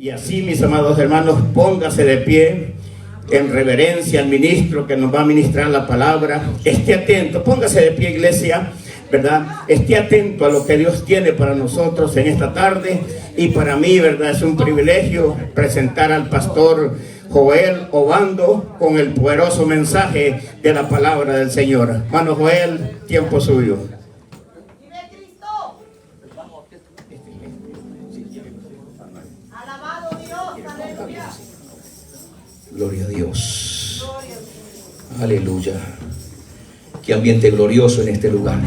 Y así, mis amados hermanos, póngase de pie en reverencia al ministro que nos va a ministrar la palabra. Esté atento, póngase de pie, iglesia, ¿verdad? Esté atento a lo que Dios tiene para nosotros en esta tarde. Y para mí, ¿verdad? Es un privilegio presentar al pastor Joel Obando con el poderoso mensaje de la palabra del Señor. Hermano Joel, tiempo suyo. Gloria a Dios. Aleluya. Qué ambiente glorioso en este lugar.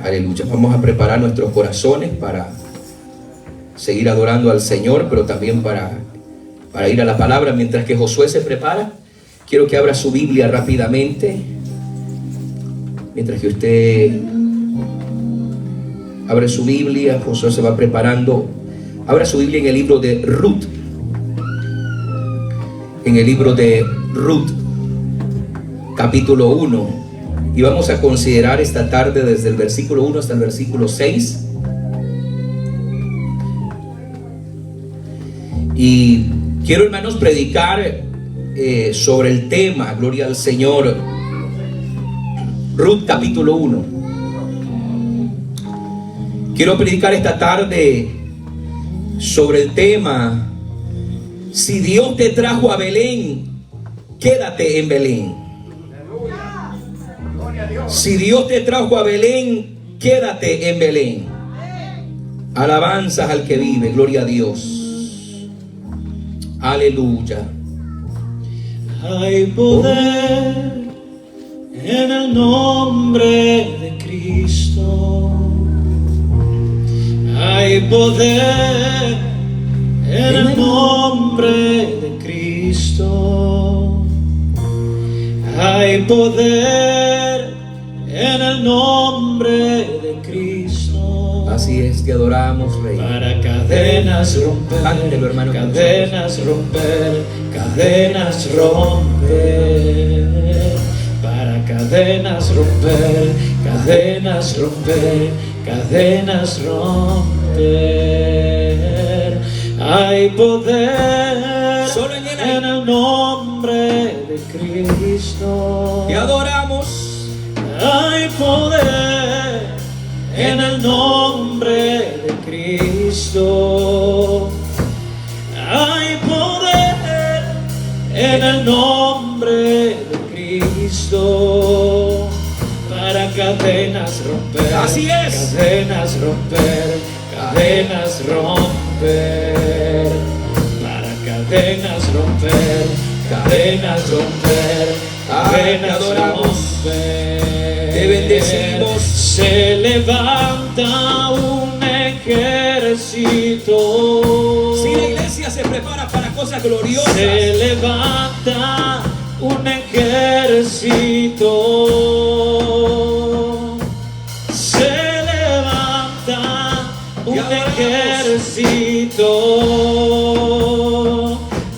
Aleluya. Vamos a preparar nuestros corazones para seguir adorando al Señor, pero también para ir a la palabra. Mientras que Josué se prepara, quiero que abra su Biblia rápidamente. Mientras que usted abre su Biblia, Josué se va preparando. Abra su Biblia en el libro de Ruth. En el libro de Ruth, capítulo 1. Y vamos a considerar esta tarde desde el versículo 1 hasta el versículo 6. Y quiero, hermanos, predicar sobre el tema, gloria al Señor, Ruth capítulo 1. Quiero predicar esta tarde sobre el tema: si Dios te trajo a Belén, quédate en Belén. Si Dios te trajo a Belén, quédate en Belén. Alabanzas al que vive, gloria a Dios. Aleluya. Hay poder en el nombre de Cristo. Hay poder en el nombre de Cristo. Hay poder en el nombre de Cristo. Así es, te adoramos, Rey. Para cadenas romper, Cántelo, hermano, cadenas romper, cadenas romper. Para cadenas romper, cadenas romper, cadenas romper. Hay poder solo en el nombre de Cristo. Te adoramos. Hay poder en el nombre de Cristo. Hay poder en el nombre de Cristo. Para cadenas romper. Así es. Cadenas romper. Cadenas romper. Para cadenas romper. Cadenas romper. Cadenas romper. Te bendecimos. Se levanta un ejército. Si la iglesia se prepara para cosas gloriosas, se levanta un ejército. Se levanta un ejército.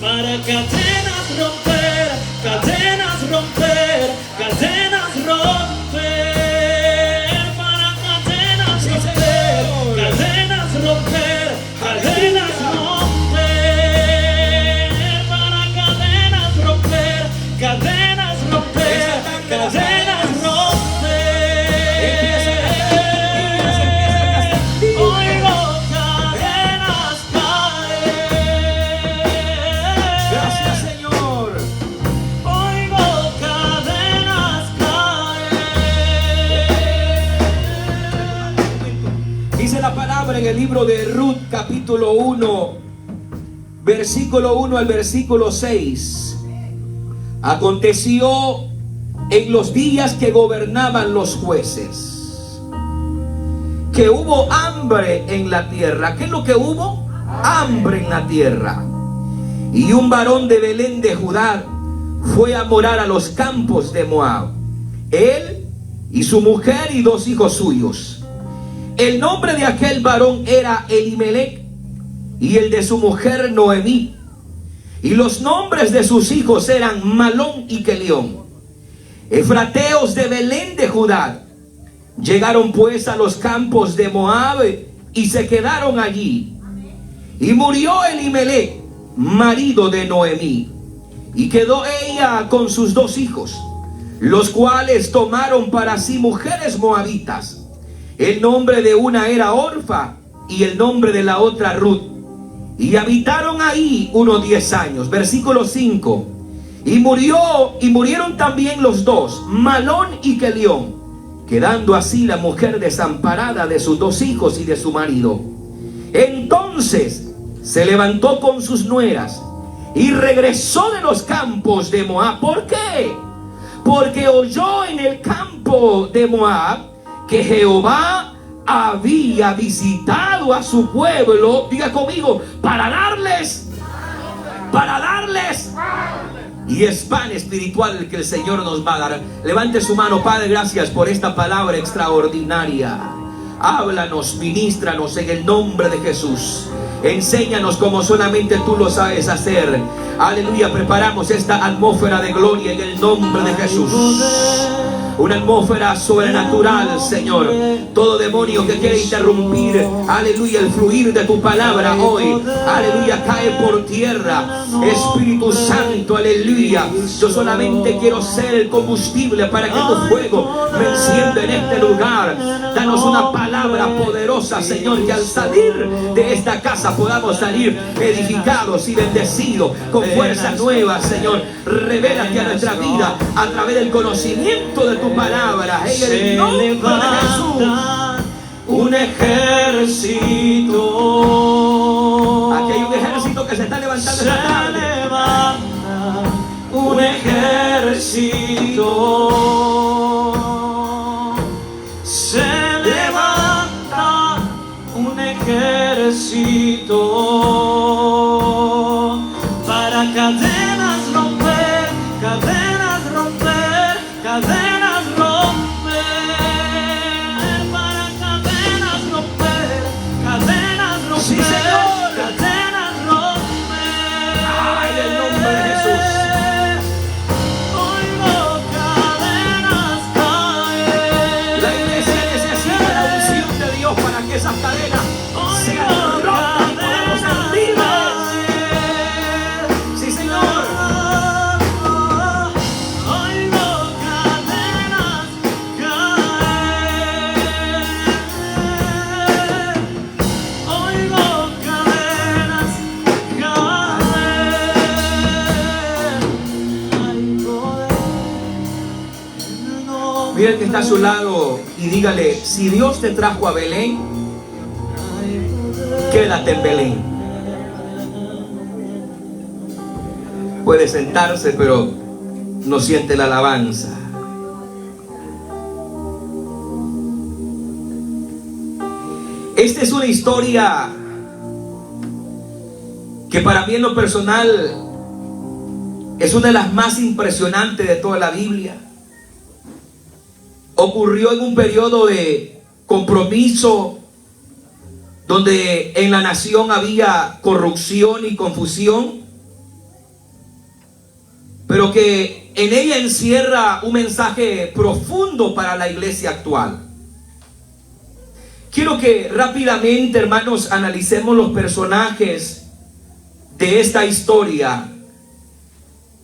Para cadenas romper, cadenas romper, cadenas romper. Para cadenas romper, cadenas romper, cadenas romper. Para cadenas romper, cadenas romper, cadenas romper. Oigo cadenas caer. gracias, Señor. Oigo cadenas caer. Dice la palabra en el libro de Ruth, capítulo 1, versículo 1 al versículo 6. Aconteció en los días que gobernaban los jueces, que hubo hambre en la tierra. ¿Qué es lo que hubo? Hambre en la tierra. Y un varón de Belén de Judá fue a morar a los campos de Moab, él y su mujer y 2 hijos suyos. El nombre de aquel varón era Elimelech, y el de su mujer Noemí. Y los nombres de sus hijos eran Malón y Kelión, efrateos de Belén de Judá. Llegaron pues a los campos de Moab y se quedaron allí. Y murió Elimelech, marido de Noemí, y quedó ella con sus 2 hijos, los cuales tomaron para sí mujeres moabitas. El nombre de una era Orfa y el nombre de la otra Ruth. Y habitaron ahí unos 10 años. Versículo 5. Y murieron también los 2, Malón y Kelión, quedando así la mujer desamparada de sus 2 hijos y de su marido. Entonces se levantó con sus nueras y regresó de los campos de Moab. ¿Por qué? Porque oyó en el campo de Moab que Jehová había visitado a su pueblo, diga conmigo, para darles, y es pan espiritual el que el Señor nos va a dar. Levante su mano. Padre, gracias por esta palabra extraordinaria. Háblanos, ministranos en el nombre de Jesús. Enséñanos como solamente tú lo sabes hacer. Aleluya, preparamos esta atmósfera de gloria en el nombre de Jesús. Una atmósfera sobrenatural, Señor. Todo demonio que quiere interrumpir, aleluya, el fluir de tu palabra hoy, aleluya, cae por tierra. Espíritu Santo, aleluya, yo solamente quiero ser el combustible para que tu fuego me encienda en este lugar. Danos una palabra poderosa, Señor, que al salir de esta casa podamos salir edificados y bendecidos con fuerza nueva, Señor. Revélate a nuestra vida a través del conocimiento de tu palabra, en el nombre de Jesús. Un ejército. Aquí hay un ejército que se está levantando esta tarde. Levanta un ejército. Se levanta un ejército para cadenas romper, cadenas romper, cadenas romper, para cadenas romper, cadenas romper, Sí, Señor. cadenas romper. Ay, en el nombre de Jesús. Oigo cadenas caer. La iglesia necesita la unción de Dios para que esas cadenas sean rotas y podamos ser libres. Sí, Señor. Oigo cadenas caer. Oigo cadenas caer. Hay poder en el nombre. Mira el que está a su lado y dígale: si Dios te trajo a Belén, quédate en Belén. Puede sentarse, pero no siente la alabanza. Esta es una historia que para mí en lo personal es una de las más impresionantes de toda la Biblia. Ocurrió en un periodo de compromiso donde en la nación había corrupción y confusión, pero que en ella encierra un mensaje profundo para la iglesia actual. Quiero que rápidamente, hermanos, analicemos los personajes de esta historia.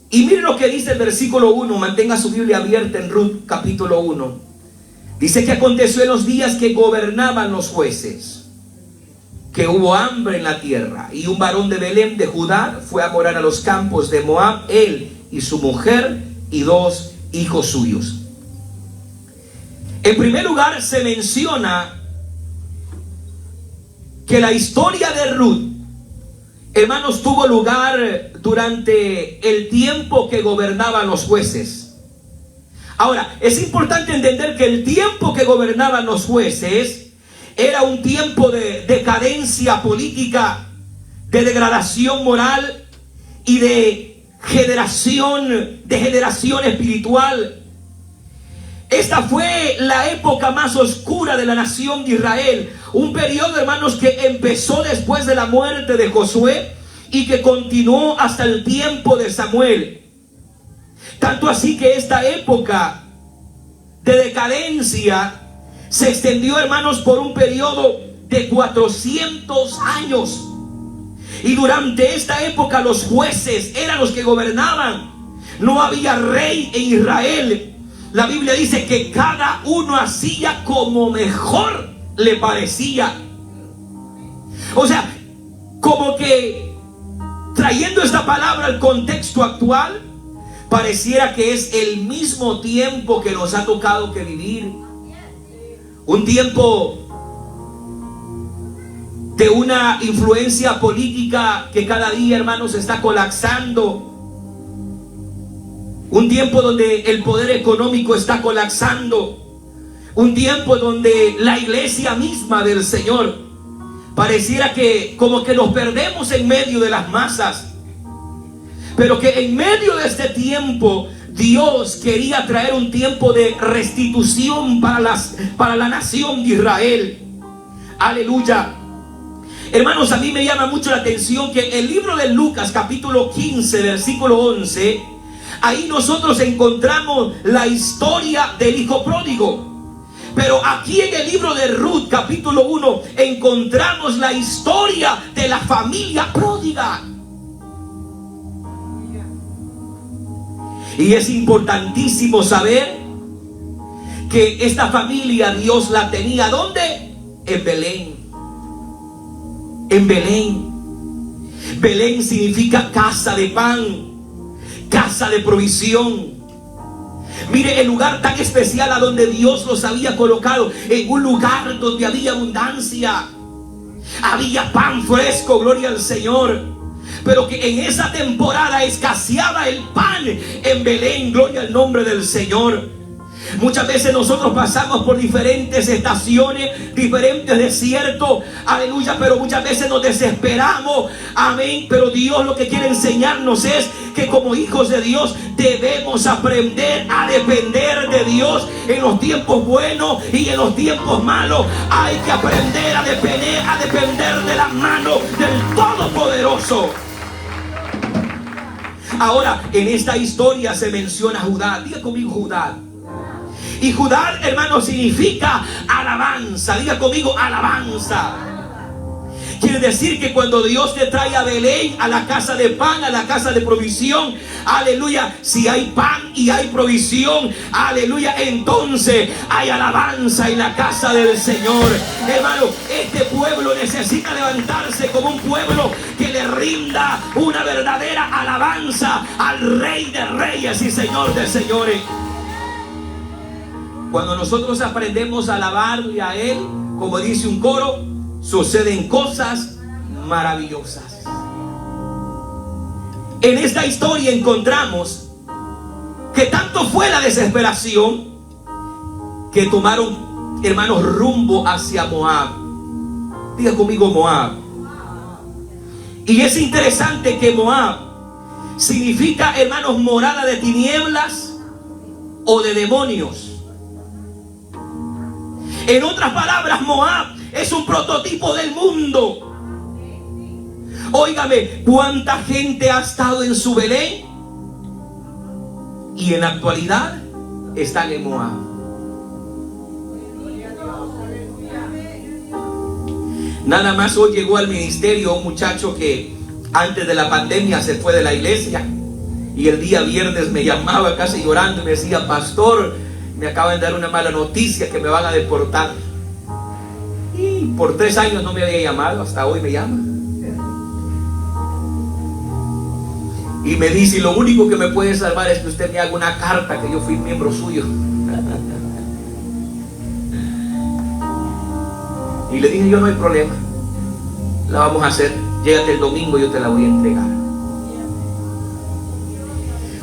Y miren lo que dice el versículo 1. Mantenga su Biblia abierta en Ruth capítulo 1. Dice que aconteció en los días que gobernaban los jueces, que hubo hambre en la tierra, y un varón de Belén de Judá fue a morar a los campos de Moab, él y su mujer y 2 hijos suyos. En primer lugar se menciona que la historia de Ruth, hermanos, tuvo lugar durante el tiempo que gobernaban los jueces. Ahora, es importante entender que el tiempo que gobernaban los jueces era un tiempo de decadencia política, de degradación moral y de generación espiritual. Esta fue la época más oscura de la nación de Israel. Un periodo, hermanos, que empezó después de la muerte de Josué y que continuó hasta el tiempo de Samuel. Tanto así que esta época de decadencia se extendió, hermanos, por un periodo de 400 años. Y durante esta época los jueces eran los que gobernaban. No había rey en Israel. La Biblia dice que cada uno hacía como mejor le parecía. O sea, como que trayendo esta palabra al contexto actual, pareciera que es el mismo tiempo que nos ha tocado que vivir. Un tiempo de una influencia política que cada día, hermanos, está colapsando. Un tiempo donde el poder económico está colapsando. Un tiempo donde la iglesia misma del Señor pareciera que como que nos perdemos en medio de las masas. Pero que en medio de este tiempo Dios quería traer un tiempo de restitución para la nación de Israel. Aleluya. Hermanos, a mí me llama mucho la atención que el libro de Lucas capítulo 15 versículo 11, ahí nosotros encontramos la historia del hijo pródigo. Pero aquí en el libro de Ruth capítulo 1 encontramos la historia de la familia pródiga. Y es importantísimo saber que esta familia Dios la tenía ¿dónde? En Belén. En Belén. Belén significa casa de pan, casa de provisión. Mire el lugar tan especial a donde Dios los había colocado, en un lugar donde había abundancia, había pan fresco, gloria al Señor. Pero que en esa temporada escaseaba el pan en Belén, gloria al nombre del Señor. Muchas veces nosotros pasamos por diferentes estaciones, diferentes desiertos, aleluya, pero muchas veces nos desesperamos, amén. Pero Dios lo que quiere enseñarnos es que como hijos de Dios debemos aprender a depender de Dios en los tiempos buenos y en los tiempos malos. Hay que aprender a depender de la mano del Todopoderoso. Ahora, en esta historia se menciona Judá. Diga conmigo Judá. Y Judá, hermano, significa alabanza. Diga conmigo alabanza. Quiere decir que cuando Dios te trae a Belén, a la casa de pan, a la casa de provisión, aleluya, si hay pan y hay provisión, aleluya, entonces hay alabanza en la casa del Señor. Hermano, este pueblo necesita levantarse como un pueblo que le rinda una verdadera alabanza al Rey de Reyes y Señor de Señores. Cuando nosotros aprendemos a alabarle a Él, como dice un coro, suceden cosas maravillosas. En esta historia encontramos que tanto fue la desesperación que tomaron, hermanos, rumbo hacia Moab. Diga conmigo Moab. Y es interesante que Moab significa, hermanos, morada de tinieblas o de demonios. En otras palabras, Moab es un prototipo del mundo. Óigame, ¿cuánta gente ha estado en su Belén? Y en la actualidad están en Moab. Nada más hoy llegó al ministerio un muchacho que antes de la pandemia se fue de la iglesia. Y el día viernes me llamaba casi llorando y me decía: pastor, me acaban de dar una mala noticia, que me van a deportar. Y por 3 años no me había llamado, hasta hoy me llama. Y me dice: lo único que me puede salvar es que usted me haga una carta que yo fui miembro suyo. Y le dije yo: no hay problema, la vamos a hacer, llégate el domingo, yo te la voy a entregar.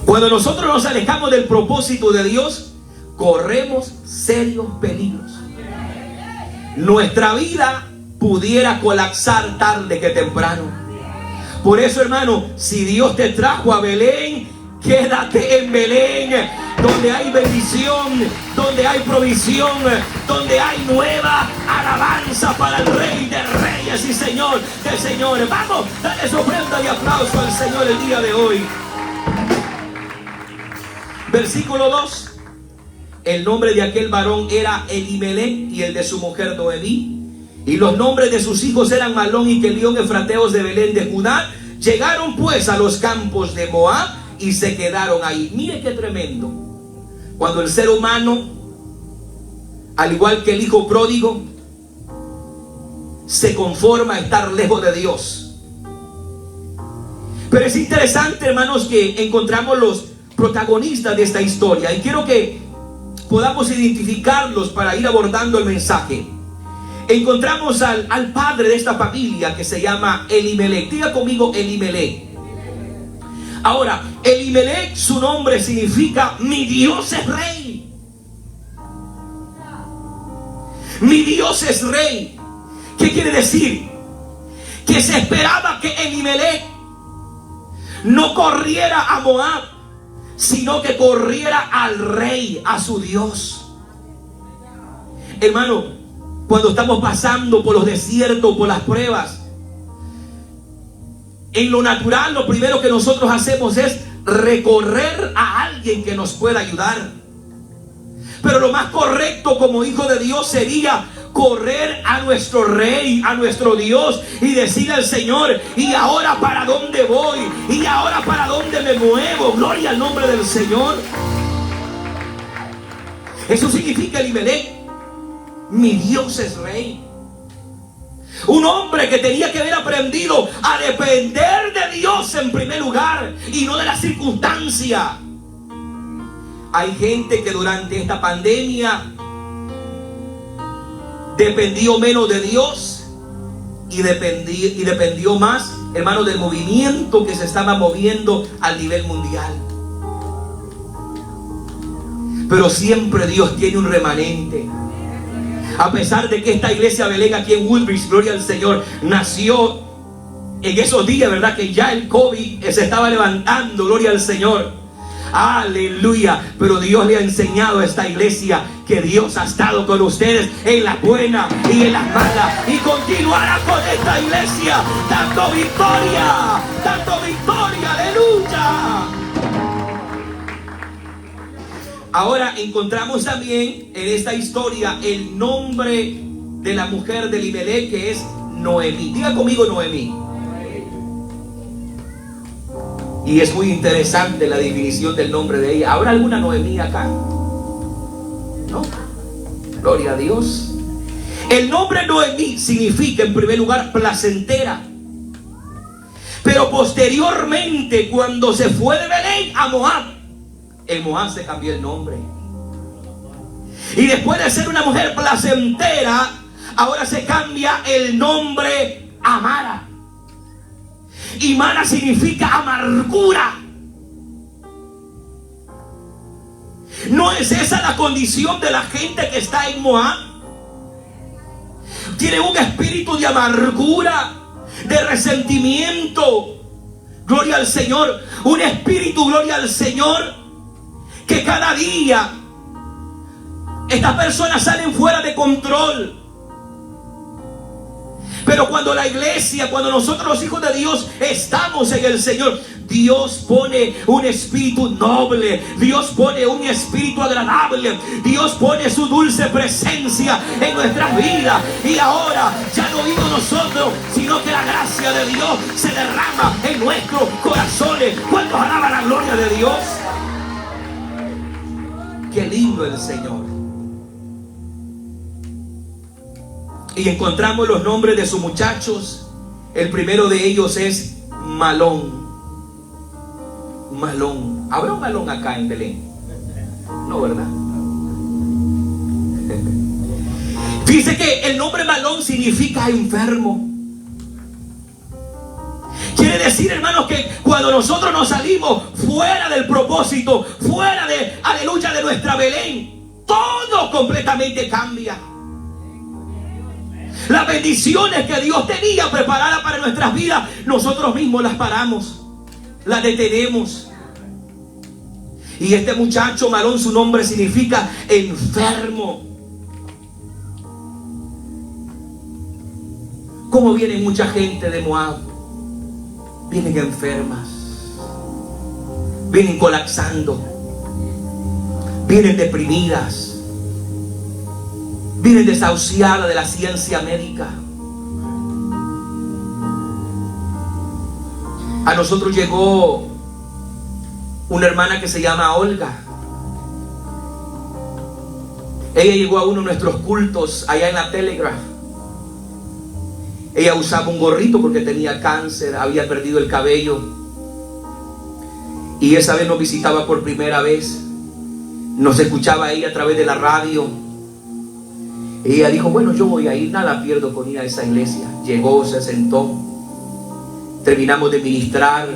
Cuando nosotros nos alejamos del propósito de Dios, corremos serios peligros. Nuestra vida pudiera colapsar tarde que temprano. Por eso, hermano, si Dios te trajo a Belén, quédate en Belén, donde hay bendición, donde hay provisión, donde hay nueva alabanza para el Rey de Reyes y Señor de Señores. Vamos, dale su ofrenda y aplauso al Señor el día de hoy. Versículo 2. El nombre de aquel varón era Elimelech y el de su mujer Noemí. Y los nombres de sus hijos eran Malón y Kelión, efrateos de Belén de Judá. Llegaron pues a los campos de Moab y se quedaron ahí. Mire qué tremendo. Cuando el ser humano, al igual que el hijo pródigo, se conforma a estar lejos de Dios. Pero es interesante, hermanos, que encontramos los protagonistas de esta historia. Y quiero que podamos identificarlos para ir abordando el mensaje. Encontramos al padre de esta familia que se llama Elimelech. Diga conmigo Elimelech. Ahora, Elimelech, su nombre significa mi Dios es rey. Mi Dios es rey. ¿Qué quiere decir? Que se esperaba que Elimelech no corriera a Moab, sino que corriera al rey, a su Dios. Hermano, cuando estamos pasando por los desiertos, por las pruebas, en lo natural lo primero que nosotros hacemos es recorrer a alguien que nos pueda ayudar. Pero lo más correcto como hijo de Dios sería correr a nuestro rey, a nuestro Dios, y decirle al Señor: ¿y ahora para dónde voy? ¿Y ahora para dónde me muevo? Gloria al nombre del Señor. Eso significa Elimelech: mi Dios es rey. Un hombre que tenía que haber aprendido a depender de Dios en primer lugar y no de la circunstancia. Hay gente que durante esta pandemia dependió menos de Dios y dependió más, hermano, del movimiento que se estaba moviendo a nivel mundial. Pero siempre Dios tiene un remanente. A pesar de que esta iglesia Belén aquí en Woodbridge, gloria al Señor, nació en esos días, ¿verdad? Que ya el COVID se estaba levantando, gloria al Señor. Aleluya. Pero Dios le ha enseñado a esta iglesia que Dios ha estado con ustedes en las buenas y en las malas, y continuará con esta iglesia dando victoria, aleluya. Ahora encontramos también en esta historia el nombre de la mujer de Elimelech, que es Noemí. Diga conmigo Noemí. Y es muy interesante la definición del nombre de ella. ¿Habrá alguna Noemí acá? ¿No? Gloria a Dios. El nombre Noemí significa, en primer lugar, placentera. Pero posteriormente, cuando se fue de Belén a Moab, en Moab se cambió el nombre. Y después de ser una mujer placentera, ahora se cambia el nombre a Mara. Y Mara significa amargura. ¿No es esa la condición de la gente que está en Moab? Tiene un espíritu de amargura, de resentimiento. Gloria al Señor. Un espíritu, gloria al Señor, que cada día estas personas salen fuera de control. Pero cuando la iglesia, cuando nosotros los hijos de Dios estamos en el Señor, Dios pone un espíritu noble, Dios pone un espíritu agradable, Dios pone su dulce presencia en nuestras vidas. Y ahora ya no vivo nosotros, sino que la gracia de Dios se derrama en nuestros corazones. ¿Cuántos alaban la gloria de Dios? Qué lindo el Señor. Y encontramos los nombres de sus muchachos. El primero de ellos es Malón. Malón. ¿Habrá un Malón acá en Belén? No, ¿verdad? Dice que el nombre Malón significa enfermo. Quiere decir, hermanos, que cuando nosotros nos salimos fuera del propósito, fuera de, aleluya, de nuestra Belén, todo completamente cambia. Las bendiciones que Dios tenía preparadas para nuestras vidas, nosotros mismos las paramos, las detenemos. Y este muchacho Malón, su nombre significa enfermo. ¿Cómo viene mucha gente de Moab? Vienen enfermas, vienen colapsando, vienen deprimidas, vienen desahuciadas de la ciencia médica. A nosotros llegó una hermana que se llama Olga. Ella llegó a uno de nuestros cultos allá en la Telegraph. Ella usaba un gorrito porque tenía cáncer, había perdido el cabello. Y esa vez nos visitaba por primera vez. Nos escuchaba ella a través de la radio. Y ella dijo, bueno, yo voy a ir, nada pierdo con ir a esa iglesia. Llegó, se sentó. Terminamos de ministrar.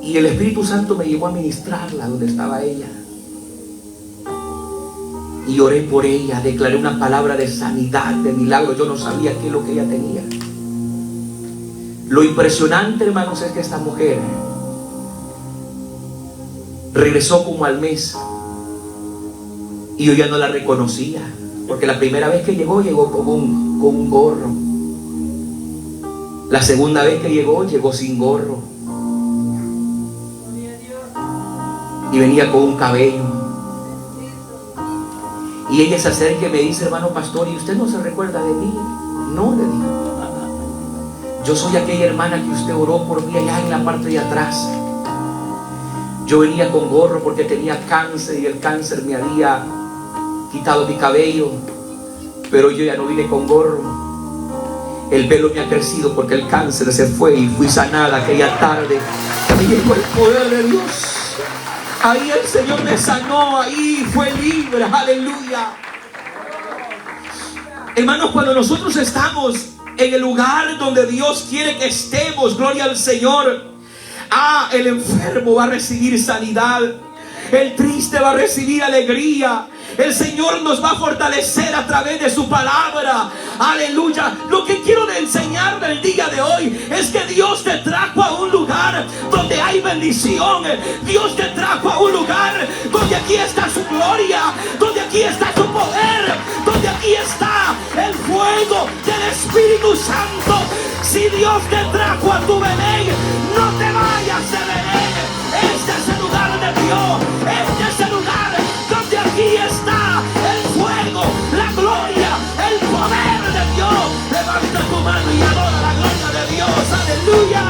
Y el Espíritu Santo me llevó a ministrarla donde estaba ella. Y oré por ella, declaré una palabra de sanidad, de milagro. Yo no sabía qué es lo que ella tenía. Lo impresionante, hermanos, es que esta mujer regresó como al mes. Y yo ya no la reconocía. Porque la primera vez que llegó con un gorro. La segunda vez que llegó sin gorro. Y venía con un cabello. Y ella se acerca y me dice, hermano pastor, ¿y usted no se recuerda de mí? No, le digo. Yo soy aquella hermana que usted oró por mí allá en la parte de atrás. Yo venía con gorro porque tenía cáncer y el cáncer me había quitado mi cabello. Pero yo ya no vine con gorro. El pelo me ha crecido porque el cáncer se fue y fui sanada aquella tarde. Me llegó el poder de Dios. Ahí el Señor me sanó, ahí fue libre, aleluya. Hermanos, cuando nosotros estamos en el lugar donde Dios quiere que estemos, gloria al Señor, el enfermo va a recibir sanidad, el triste va a recibir alegría. El Señor nos va a fortalecer a través de su palabra. Aleluya. Lo que quiero enseñar del día de hoy es que Dios te trajo a un lugar donde hay bendición. Dios te trajo a un lugar donde aquí está su gloria, donde aquí está su poder, donde aquí está el fuego del Espíritu Santo. Si Dios te trajo a tu Belén, no te vayas de Belén. Este es el lugar de Dios. Este es el lugar donde aquí está el fuego, la gloria, el poder de Dios. Levanta tu mano y adora la gloria de Dios. Aleluya.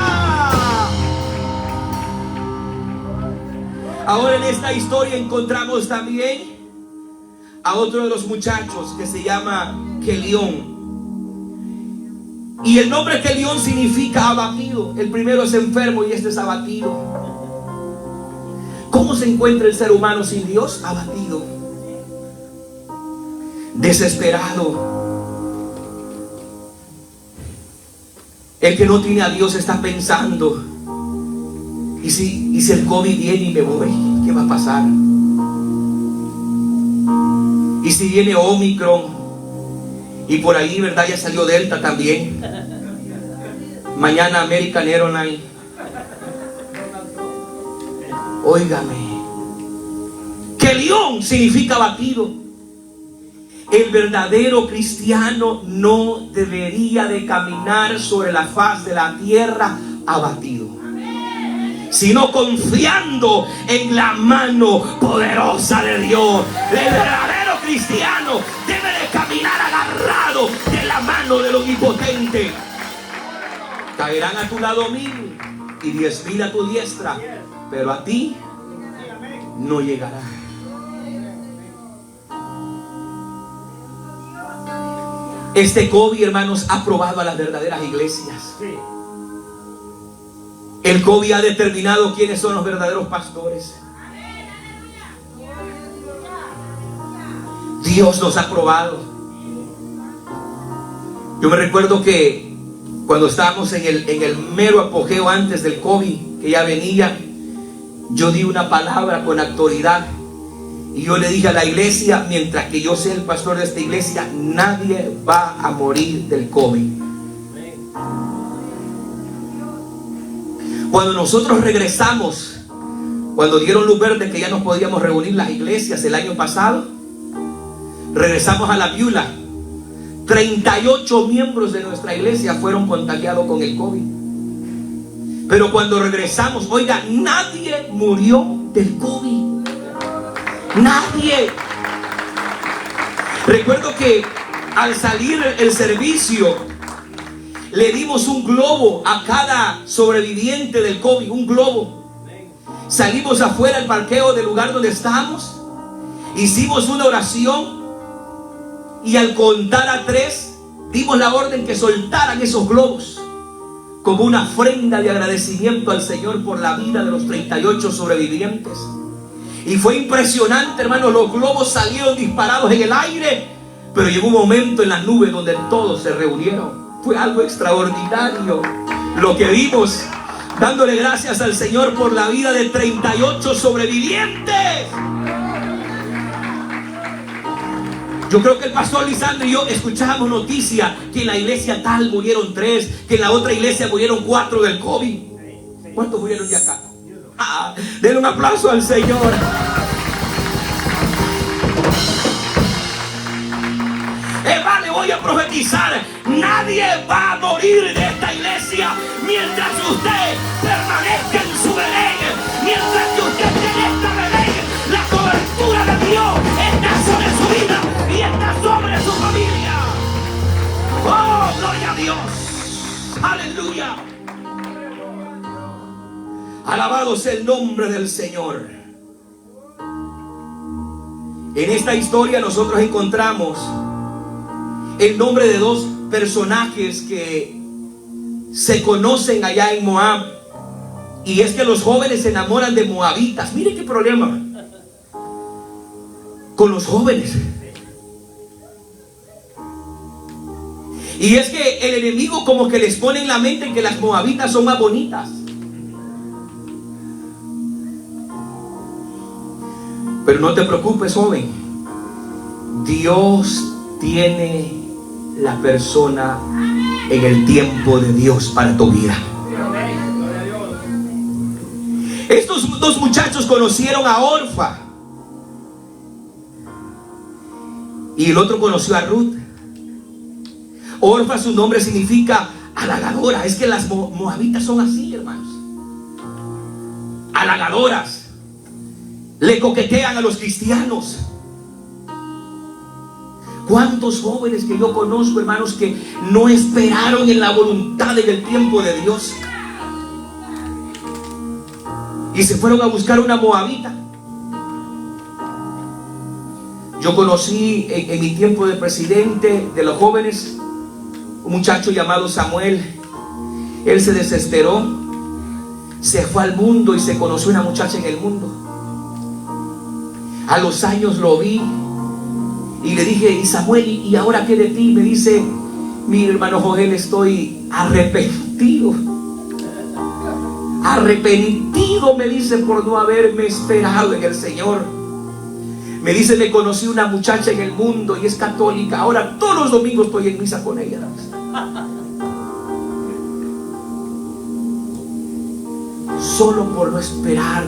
Ahora en esta historia encontramos también a otro de los muchachos que se llama Kelión. Y el nombre Kelión significa abatido. El primero es enfermo y este es abatido. ¿Cómo se encuentra el ser humano sin Dios? Abatido, desesperado. El que no tiene a Dios está pensando, ¿y si el COVID viene y me voy? ¿Qué va a pasar? ¿Y si viene Omicron? Y por ahí, ¿verdad? Ya salió Delta también. Mañana American Airlines. Óigame, Kelión significa abatido. El verdadero cristiano no debería de caminar sobre la faz de la tierra abatido, sino confiando en la mano poderosa de Dios. El verdadero cristiano debe de caminar agarrado de la mano del Omnipotente. Caerán a tu lado 1000 y 10,000 a tu diestra, pero a ti no llegará. Este COVID, hermanos, ha probado a las verdaderas iglesias. El COVID ha determinado quiénes son los verdaderos pastores. Dios nos ha probado. Yo me recuerdo que cuando estábamos en el mero apogeo antes del COVID, que ya venía, yo di una palabra con autoridad y yo le dije a la iglesia: mientras que yo sea el pastor de esta iglesia, nadie va a morir del COVID. Cuando nosotros regresamos, cuando dieron luz verde que ya nos podíamos reunir las iglesias el año pasado, regresamos a la Viula. 38 miembros de nuestra iglesia fueron contagiados con el COVID. Pero cuando regresamos, oiga, nadie murió del COVID. Nadie. Recuerdo que al salir el servicio, le dimos un globo a cada sobreviviente del COVID, un globo. Salimos afuera al parqueo del lugar donde estamos, hicimos una oración y al contar a 3 dimos la orden que soltaran esos globos como una ofrenda de agradecimiento al Señor por la vida de los 38 sobrevivientes. Y fue impresionante, hermanos, los globos salieron disparados en el aire, pero llegó un momento en las nubes donde todos se reunieron. Fue algo extraordinario lo que vimos, dándole gracias al Señor por la vida de 38 sobrevivientes. Yo creo que el pastor Lisandro y yo escuchábamos noticias que en la iglesia tal murieron 3, que en la otra iglesia murieron 4 del COVID. ¿Cuántos murieron de acá? Denle un aplauso al Señor. Le voy a profetizar: nadie va a morir de esta iglesia mientras usted permanezca en su Belén. Mientras que usted esté en esta Belén, la cobertura de Dios está sobre su vida y está sobre su familia. ¡Oh, gloria a Dios! ¡Aleluya! Alabado sea el nombre del Señor. En esta historia nosotros encontramos el nombre de 2 personajes que se conocen allá en Moab. Y es que los jóvenes se enamoran de moabitas. Mire qué problema con los jóvenes. Y es que el enemigo como que les pone en la mente que las moabitas son más bonitas. Pero no te preocupes, joven. Dios tiene la persona en el tiempo de Dios para tu vida. Estos 2 muchachos conocieron a Orfa y el otro conoció a Ruth. Orfa, su nombre significa halagadora. Es que las moabitas son así, hermanos, halagadoras. Le coquetean a los cristianos. ¿Cuántos jóvenes que yo conozco, hermanos, que no esperaron en la voluntad en el tiempo de Dios y se fueron a buscar una moabita? Yo conocí en mi tiempo de presidente de los jóvenes un muchacho llamado Samuel. Él se desesperó, se fue al mundo y se conoció una muchacha en el mundo. A los años lo vi y le dije: y Samuel, ¿y ahora qué de ti? Me dice: mi hermano Joel, estoy arrepentido. Arrepentido, me dice, por no haberme esperado en el Señor. Me dice: me conocí una muchacha en el mundo y es católica. Ahora todos los domingos estoy en misa con ella. Solo por no esperar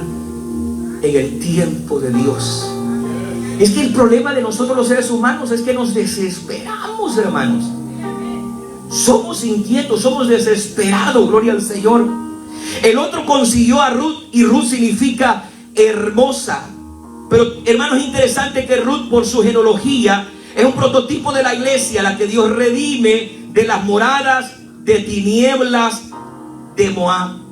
en el tiempo de Dios. Es que el problema de nosotros los seres humanos es que nos desesperamos, hermanos. Somos inquietos, somos desesperados, gloria al Señor. El otro consiguió a Ruth, y Ruth significa hermosa. Pero, hermanos, es interesante que Ruth, por su genealogía, es un prototipo de la iglesia, la que Dios redime de las moradas de tinieblas de Moab.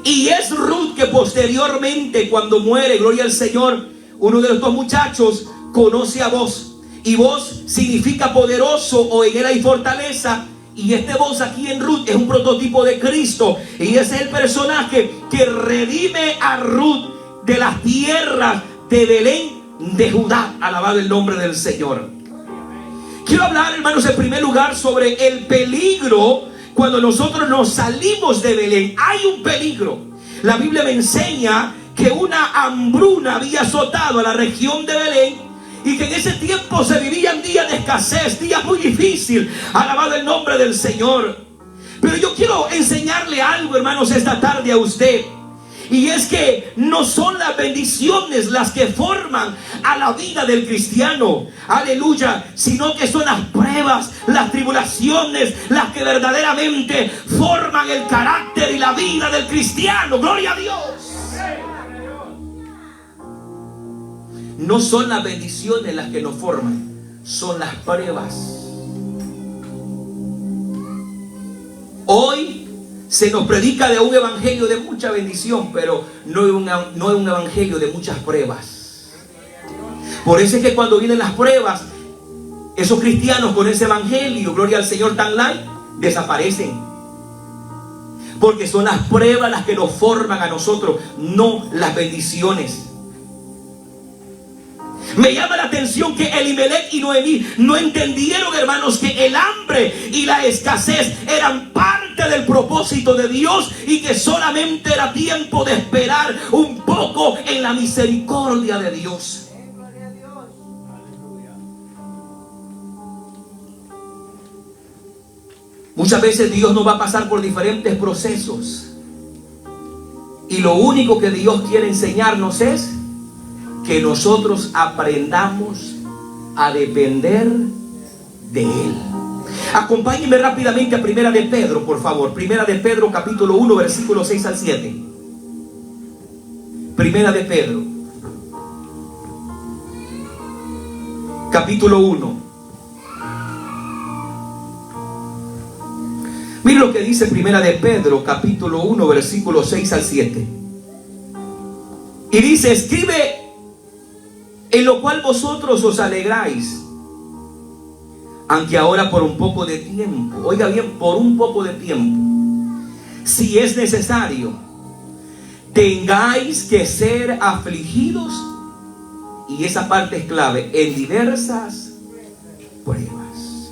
Y es Ruth que posteriormente, cuando muere, gloria al Señor, uno de los 2 muchachos conoce a Boz. Y Boz significa poderoso, o en él hay fortaleza. Y este Boz aquí en Ruth es un prototipo de Cristo. Y es el personaje que redime a Ruth de las tierras de Belén de Judá. Alabado el nombre del Señor. Quiero hablar, hermanos, en primer lugar sobre el peligro. Cuando nosotros nos salimos de Belén, hay un peligro. La Biblia me enseña que una hambruna había azotado a la región de Belén y que en ese tiempo se vivían días de escasez, días muy difíciles. Alabado el nombre del Señor. Pero yo quiero enseñarle algo, hermanos, esta tarde a usted. Y es que no son las bendiciones las que forman a la vida del cristiano, aleluya, sino que son las pruebas, las tribulaciones, las que verdaderamente forman el carácter y la vida del cristiano. Gloria a Dios. No son las bendiciones las que nos forman, son las pruebas. Hoy se nos predica de un evangelio de mucha bendición, pero no es un evangelio de muchas pruebas. Por eso es que cuando vienen las pruebas, esos cristianos con ese evangelio, gloria al Señor, tan light, desaparecen. Porque son las pruebas las que nos forman a nosotros, no las bendiciones. Me llama la atención que Elimelech y Noemí no entendieron, hermanos, que el hambre y la escasez eran parte del propósito de Dios y que solamente era tiempo de esperar un poco en la misericordia de Dios. Muchas veces Dios nos va a pasar por diferentes procesos y lo único que Dios quiere enseñarnos es que nosotros aprendamos a depender de Él. Acompáñenme rápidamente a Primera de Pedro, por favor. Primera de Pedro, capítulo 1, versículos 6 al 7. Primera de Pedro, capítulo 1. Miren lo que dice Primera de Pedro, capítulo 1, versículos 6 al 7. Y dice: escribe en lo cual vosotros os alegráis, aunque ahora por un poco de tiempo, oiga bien, por un poco de tiempo, si es necesario, tengáis que ser afligidos, y esa parte es clave, en diversas pruebas.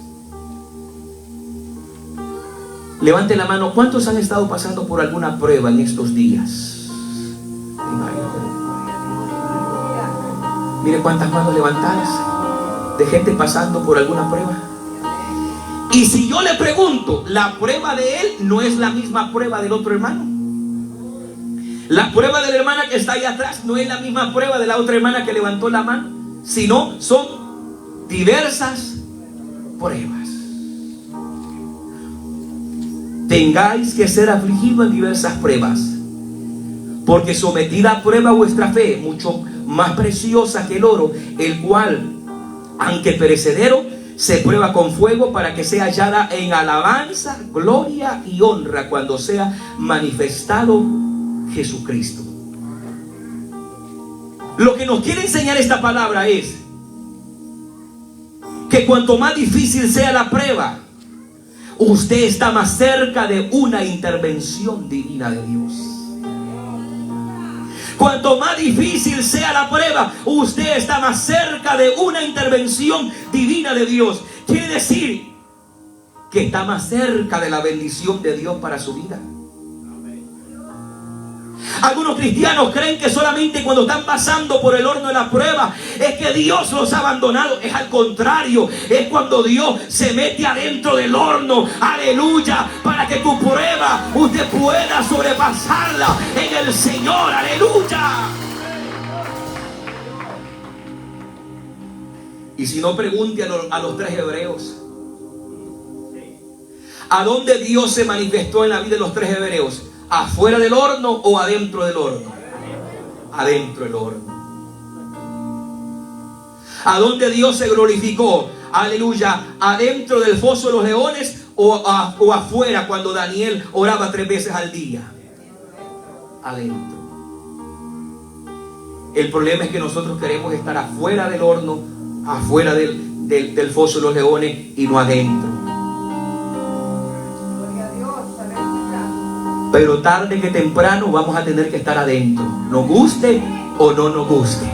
Levante la mano, ¿cuántos han estado pasando por alguna prueba en estos días? Mire cuántas manos levantadas de gente pasando por alguna prueba. Y si yo le pregunto, la prueba de él no es la misma prueba del otro hermano. La prueba de la hermana que está ahí atrás no es la misma prueba de la otra hermana que levantó la mano, sino son diversas pruebas. Tengáis que ser afligidos en diversas pruebas, porque sometida a prueba vuestra fe, mucho más preciosa que el oro, el cual, aunque perecedero, se prueba con fuego, para que sea hallada en alabanza, gloria y honra cuando sea manifestado Jesucristo. Lo que nos quiere enseñar esta palabra es que cuanto más difícil sea la prueba, usted está más cerca de una intervención divina de Dios. Cuanto más difícil sea la prueba, usted está más cerca de una intervención divina de Dios. Quiere decir que está más cerca de la bendición de Dios para su vida. Algunos cristianos creen que solamente cuando están pasando por el horno de la prueba es que Dios los ha abandonado. Es al contrario, es cuando Dios se mete adentro del horno, aleluya, para que tu prueba usted pueda sobrepasarla en el Señor, aleluya. Y si no, pregunte a los 3 hebreos, ¿a dónde Dios se manifestó en la vida de los 3 hebreos? ¿Afuera del horno o adentro del horno? Adentro del horno. ¿A dónde Dios se glorificó? Aleluya. ¿Adentro del foso de los leones o afuera cuando Daniel oraba 3 veces al día? Adentro. El problema es que nosotros queremos estar afuera del horno, afuera del foso de los leones y no adentro. Pero tarde que temprano vamos a tener que estar adentro, nos guste o no nos guste.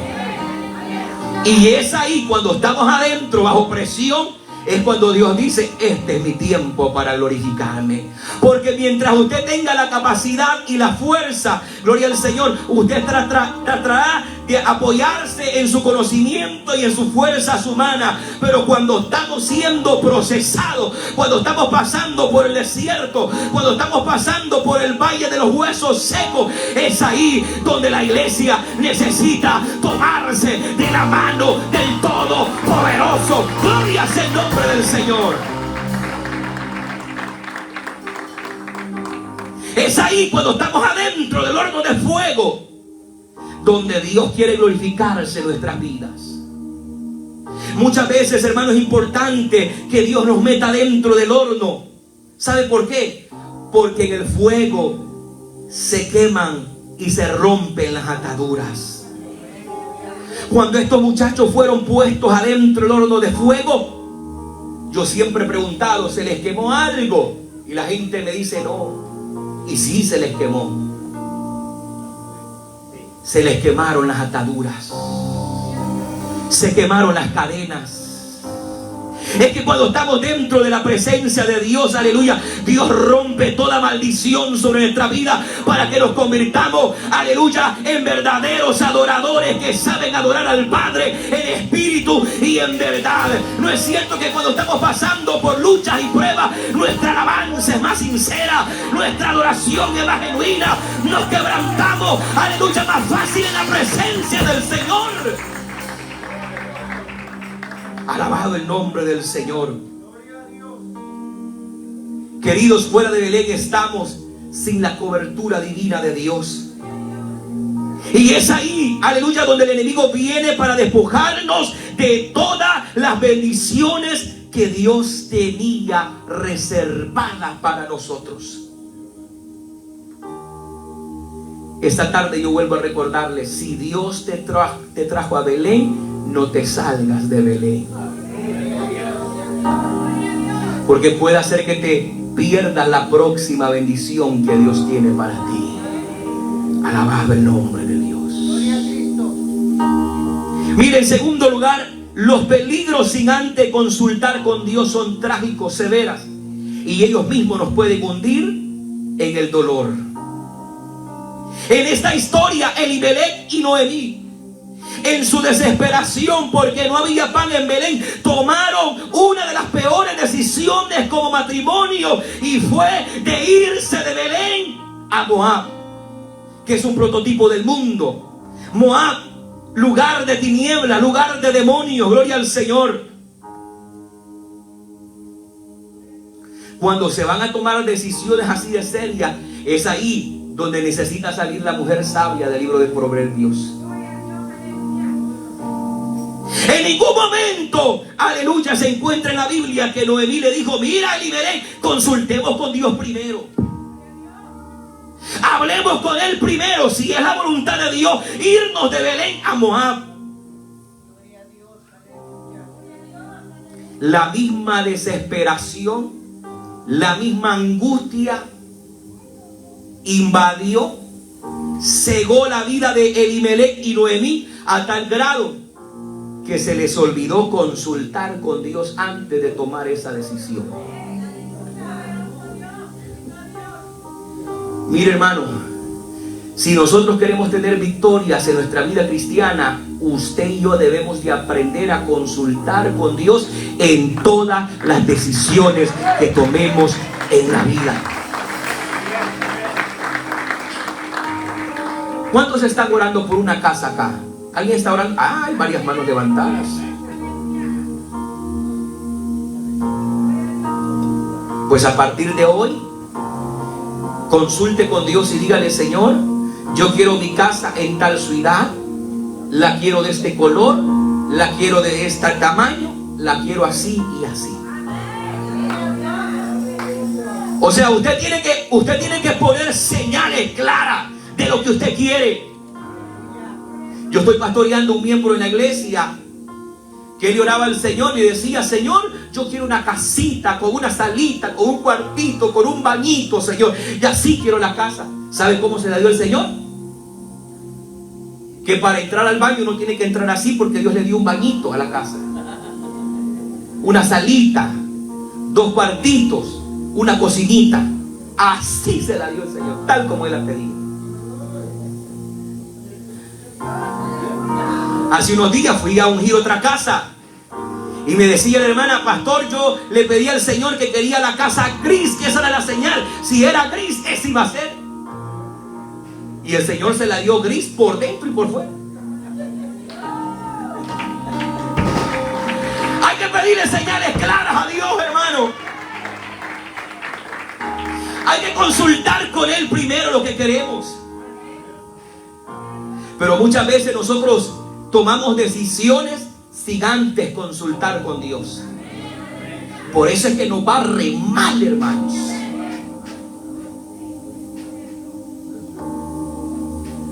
Y es ahí cuando estamos adentro bajo presión, es cuando Dios dice: este es mi tiempo para glorificarme. Porque mientras usted tenga la capacidad y la fuerza, gloria al Señor, usted tratará de apoyarse en su conocimiento y en sus fuerzas humanas. Pero cuando estamos siendo procesados, cuando estamos pasando por el desierto, cuando estamos pasando por el valle de los huesos secos, es ahí donde la iglesia necesita tomarse de la mano del Todopoderoso. Gloria sea el nombre del Señor. Es ahí cuando estamos adentro del horno de fuego donde Dios quiere glorificarse en nuestras vidas. Muchas veces, hermano, es importante que Dios nos meta dentro del horno. ¿Sabe por qué? porque en el fuego se queman y se rompen las ataduras. Cuando estos muchachos fueron puestos adentro del horno de fuego, yo siempre he preguntado, ¿se les quemó algo? Y la gente me dice no. Y sí, se les quemó. Se les quemaron las ataduras. Se quemaron las cadenas. Es que cuando estamos dentro de la presencia de Dios, aleluya, Dios rompe toda maldición sobre nuestra vida para que nos convirtamos, aleluya, en verdaderos adoradores que saben adorar al Padre en espíritu y en verdad. No es cierto que cuando estamos pasando por luchas y pruebas, nuestra alabanza es más sincera, nuestra adoración es más genuina, nos quebrantamos, aleluya, más fácil en la presencia del Señor. Alabado el nombre del Señor. Queridos, fuera de Belén estamos sin la cobertura divina de Dios. Y es ahí, aleluya, donde el enemigo viene para despojarnos de todas las bendiciones que Dios tenía reservadas para nosotros. Esta tarde yo vuelvo a recordarles, si Dios te trajo a Belén, no te salgas de Belén. Porque puede hacer que te pierdas la próxima bendición que Dios tiene para ti. Alabado el nombre de Dios. Mire, en segundo lugar, los peligros sin antes consultar con Dios son trágicos, severas, y ellos mismos nos pueden hundir en el dolor. En esta historia, Elimelech y Noemí, en su desesperación porque no había pan en Belén, tomaron una de las peores decisiones como matrimonio, y fue de irse de Belén a Moab, que es un prototipo del mundo. Moab, lugar de tiniebla, lugar de demonios. Gloria al Señor. Cuando se van a tomar decisiones así de serias, es ahí donde necesita salir la mujer sabia del libro de Proverbios. En ningún momento, aleluya, se encuentra en la Biblia que Noemí le dijo, mira, Elimelech, consultemos con Dios primero. Hablemos con Él primero, si es la voluntad de Dios, irnos de Belén a Moab. La misma desesperación, la misma angustia invadió, cegó la vida de Elimelech y Noemí a tal grado que se les olvidó consultar con Dios antes de tomar esa decisión. Mire, hermano, si nosotros queremos tener victorias en nuestra vida cristiana, usted y yo debemos de aprender a consultar con Dios en todas las decisiones que tomemos en la vida. ¿Cuántos están orando por una casa acá? ¿Alguien está orando? Ah, hay varias manos levantadas. Pues a partir de hoy, consulte con Dios y dígale, Señor, yo quiero mi casa en tal ciudad, la quiero de este color, la quiero de este tamaño, la quiero así y así. O sea, usted tiene que poner señales claras de lo que usted quiere. Yo estoy pastoreando un miembro en la iglesia que le oraba al Señor y decía, Señor, yo quiero una casita con una salita, con un cuartito, con un bañito, Señor, y así quiero la casa. ¿Sabe cómo se la dio el Señor? Que para entrar al baño uno tiene que entrar así, porque Dios le dio un bañito a la casa, una salita, 2 cuartitos, una cocinita. Así se la dio el Señor, tal como Él la pedía. Hace unos días fui a ungir otra casa y me decía la hermana, pastor, yo le pedí al Señor que quería la casa gris, que esa era la señal. Si era gris, esa iba a ser. Y el Señor se la dio gris por dentro y por fuera. Hay que pedirle señales claras a Dios, hermano. Hay que consultar con Él primero lo que queremos. Pero muchas veces nosotros tomamos decisiones sin antes consultar con Dios. Por eso es que nos va re mal, hermanos.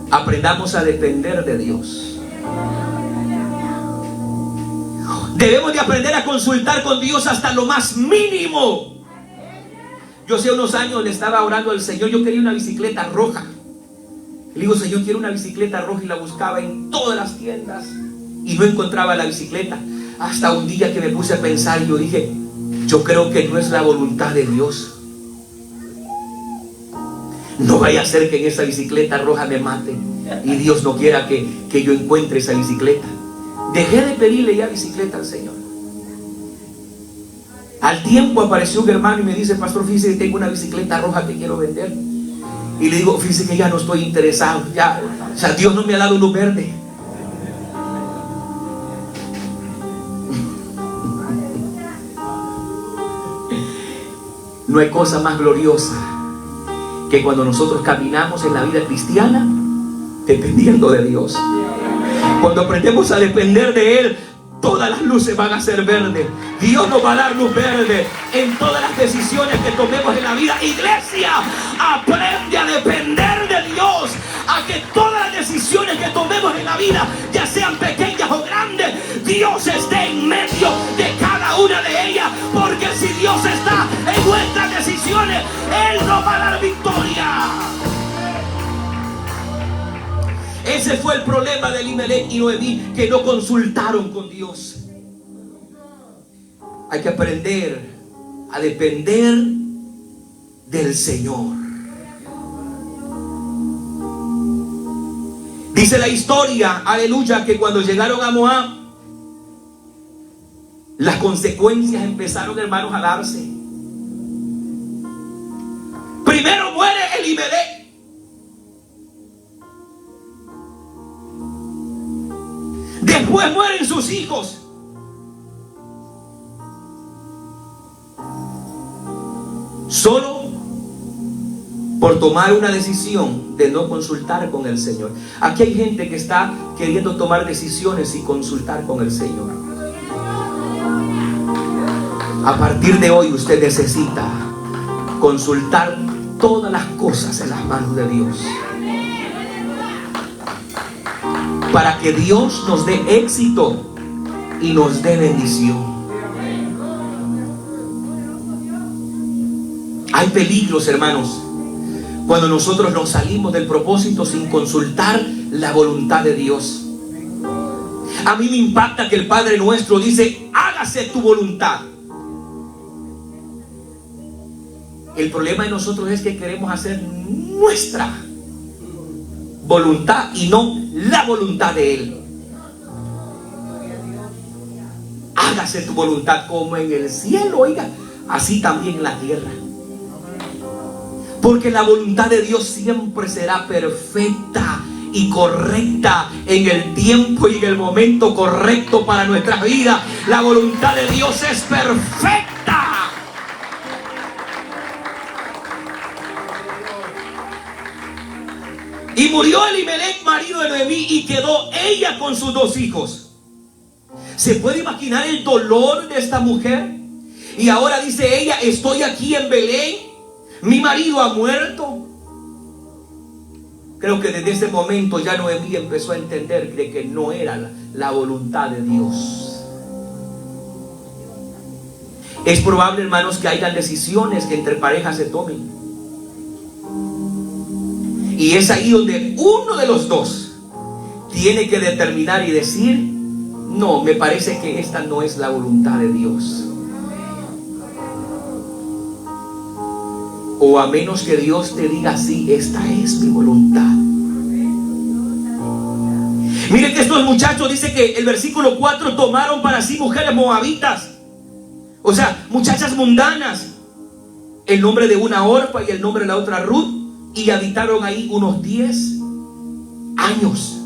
Aprendamos a depender de Dios. Debemos de aprender a consultar con Dios hasta lo más mínimo. Yo hace unos años le estaba orando al Señor. Yo quería una bicicleta roja. Le digo, Señor, quiero una bicicleta roja, y la buscaba en todas las tiendas y no encontraba la bicicleta. Hasta un día que me puse a pensar y yo dije, yo creo que no es la voluntad de Dios. No vaya a ser que en esa bicicleta roja me maten y Dios no quiera que yo encuentre esa bicicleta. Dejé de pedirle ya bicicleta al Señor. Al tiempo apareció un hermano y me dice, pastor, fíjese que tengo una bicicleta roja que quiero vender. Y le digo, fíjese que ya no estoy interesado, ya, o sea, Dios no me ha dado luz verde. No hay cosa más gloriosa que cuando nosotros caminamos en la vida cristiana dependiendo de Dios. Cuando aprendemos a depender de Él, todas las luces van a ser verdes. Dios nos va a dar luz verde en todas las decisiones que tomemos en la vida. Iglesia, aprende a depender de Dios, a que todas las decisiones que tomemos en la vida, ya sean pequeñas o grandes, Dios esté en medio de cada una de ellas, porque si Dios está en nuestras decisiones, Él nos va a dar victoria. Ese fue el problema de Elimelech y Noemí, que no consultaron con Dios. Hay que aprender a depender del Señor. Dice la historia, aleluya, que cuando llegaron a Moab, las consecuencias empezaron, hermanos, a darse. Primero muere Elimelech. Después mueren sus hijos. Solo por tomar una decisión de no consultar con el Señor. Aquí hay gente que está queriendo tomar decisiones sin consultar con el Señor. A partir de hoy usted necesita consultar todas las cosas en las manos de Dios, para que Dios nos dé éxito y nos dé bendición. Hay peligros, hermanos, cuando nosotros nos salimos del propósito sin consultar la voluntad de Dios. A mí me impacta que el Padre nuestro dice, hágase tu voluntad. El problema de nosotros es que queremos hacer nuestra voluntad y no la voluntad de Él. Hágase tu voluntad como en el cielo, oiga, así también en la tierra. Porque la voluntad de Dios siempre será perfecta y correcta en el tiempo y en el momento correcto para nuestras vidas. La voluntad de Dios es perfecta. Y murió Elimelech, marido de Noemí, y quedó ella con sus 2 hijos. ¿Se puede imaginar el dolor de esta mujer? Y ahora dice ella, estoy aquí en Belén, mi marido ha muerto. Creo que desde ese momento ya Noemí empezó a entender de que no era la voluntad de Dios. Es probable, hermanos, que hayan decisiones que entre parejas se tomen. Y es ahí donde uno de los dos tiene que determinar y decir, no, me parece que esta no es la voluntad de Dios. O a menos que Dios te diga, sí, esta es mi voluntad. Miren que estos muchachos, dice que el versículo 4, tomaron para sí mujeres moabitas. O sea, muchachas mundanas. El nombre de una Orpa y el nombre de la otra Ruth. Y habitaron ahí unos 10 años.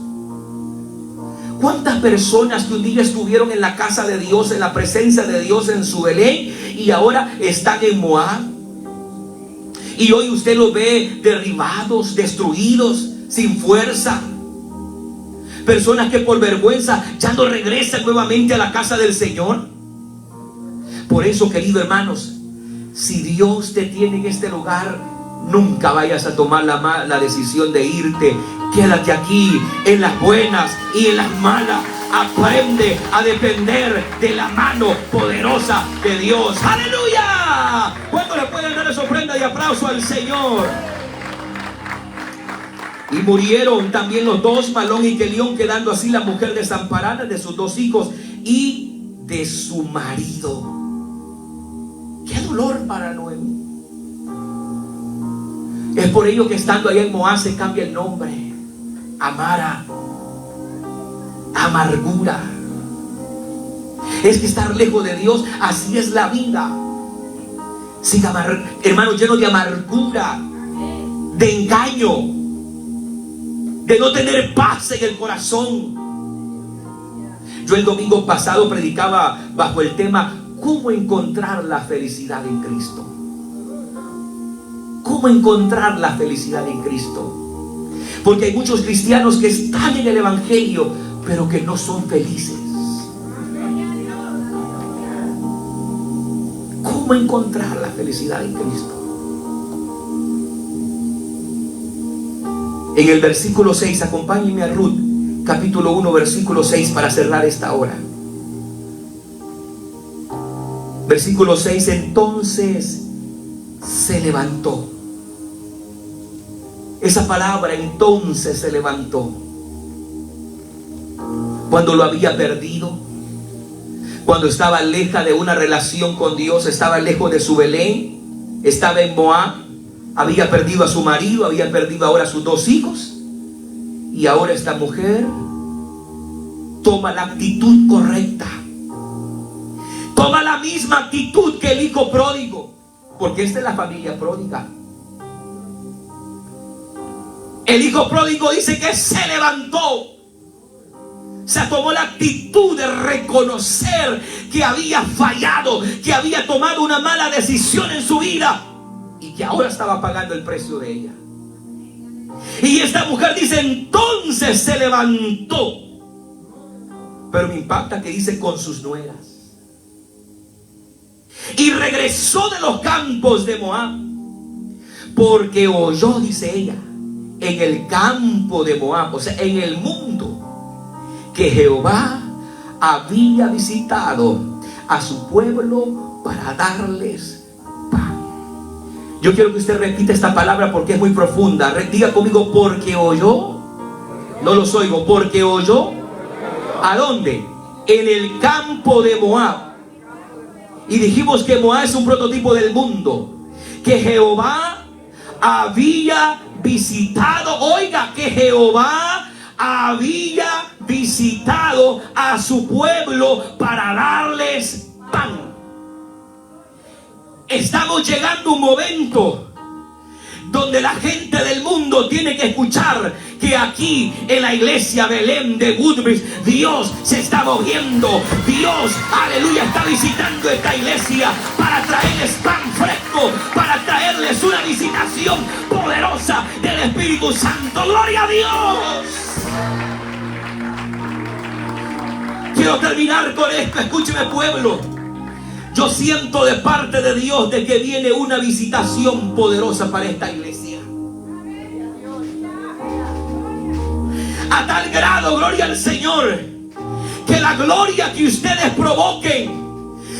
¿Cuántas personas que un día estuvieron en la casa de Dios, en la presencia de Dios en su Belén, y ahora están en Moab? Y hoy usted los ve derribados, destruidos, sin fuerza. Personas que por vergüenza ya no regresan nuevamente a la casa del Señor. Por eso, queridos hermanos, si Dios te tiene en este lugar, nunca vayas a tomar la decisión de irte Quédate aquí en las buenas y en las malas. Aprende a depender de la mano poderosa de Dios. ¡Aleluya! ¿Cuánto le pueden dar esa ofrenda y aplauso al Señor? Y murieron también los dos, Malón y Kelión, quedando así la mujer desamparada de sus dos hijos y de su marido. ¡Qué dolor para Noemí! Es por ello que estando allá en Moab se cambia el nombre a Mara, amargura. Es que estar lejos de Dios, así es la vida. Sin hermanos, lleno de amargura, de engaño, de no tener paz en el corazón. Yo el domingo pasado predicaba bajo el tema ¿cómo encontrar la felicidad en Cristo? ¿Cómo encontrar la felicidad en Cristo? Porque hay muchos cristianos que están en el evangelio, pero que no son felices. ¿Cómo encontrar la felicidad en Cristo? En el versículo 6, acompáñenme a Ruth, capítulo 1, versículo 6, para cerrar esta hora. Versículo 6, entonces se levantó. Esa palabra, entonces se levantó. Cuando lo había perdido, cuando estaba lejos de una relación con Dios, estaba lejos de su Belén, estaba en Moab, había perdido a su marido, había perdido ahora a sus dos hijos, y ahora esta mujer toma la actitud correcta, toma la misma actitud que el hijo pródigo, porque esta es la familia pródiga. El hijo pródigo dice que se levantó. Se tomó la actitud de reconocer que había fallado, que había tomado una mala decisión en su vida y que ahora estaba pagando el precio de ella. Y esta mujer dice, entonces se levantó. Pero me impacta que dice con sus nueras. Y regresó de los campos de Moab, porque oyó, dice ella, en el campo de Moab, o sea, en el mundo, que Jehová había visitado a su pueblo para darles pan. Yo quiero que usted repita esta palabra porque es muy profunda. Diga conmigo, porque oyó. No los oigo. Porque oyó. ¿A dónde? En el campo de Moab. Y dijimos que Moab es un prototipo del mundo. Que Jehová había visitado. Oiga, que Jehová había visitado a su pueblo para darles pan. Estamos llegando a un momento donde la gente del mundo tiene que escuchar que aquí en la iglesia Belén de Woodbridge Dios se está moviendo. Dios, aleluya, está visitando esta iglesia para traerles pan fresco, para traerles una visitación poderosa del Espíritu Santo. ¡Gloria a Dios! Quiero terminar con esto. Escúcheme, pueblo. Yo siento de parte de Dios de que viene una visitación poderosa para esta iglesia. A tal grado, gloria al Señor, que la gloria que ustedes provoquen,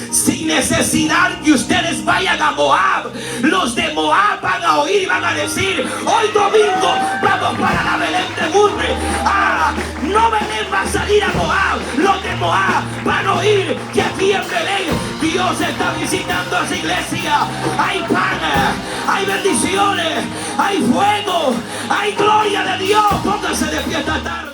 sin necesidad que ustedes vayan a Moab, los de Moab van a oír y van a decir, hoy domingo vamos para la Belén de Woodbridge. No Belén va a salir a Moab, los de Moab van a oír que aquí en Belén Dios está visitando a su iglesia. Hay pan, hay bendiciones, hay fuego, hay gloria de Dios. Pónganse de pie esta tarde.